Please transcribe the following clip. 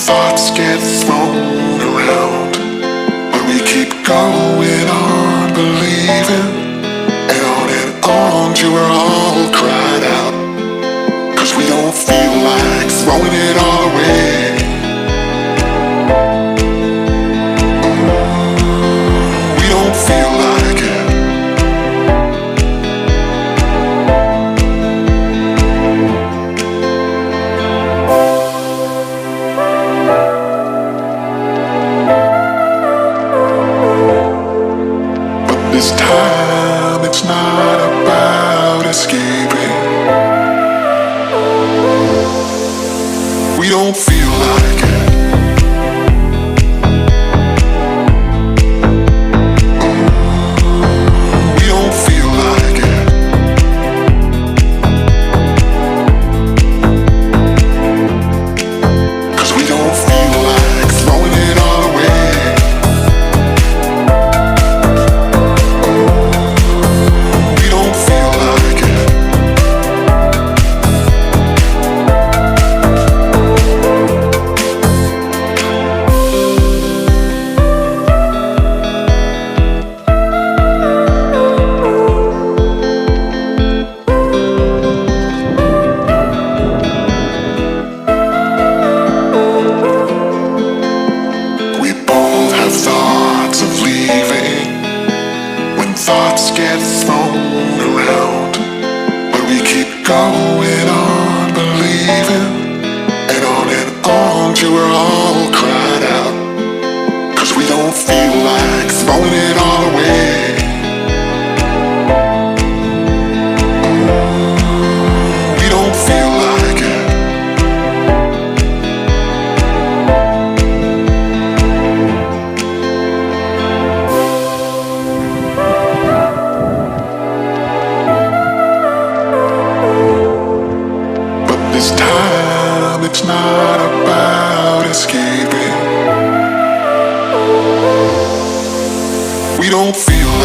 thoughts get thrown around, but we keep going on believing, and on till we're all cried out, 'cause we don't feel like throwing it all away. We don't feel like it. This time it's not about escaping. We don't feel like it. We don't feel like it. 'Cause we don't feel like throwing it all away. Thoughts of leaving, when thoughts get thrown around, but we keep going on believing, and on till we're all cried out, 'cause we don't feel like throwing it all away. We don't feel like it. This time it's not about escaping. We don't feel like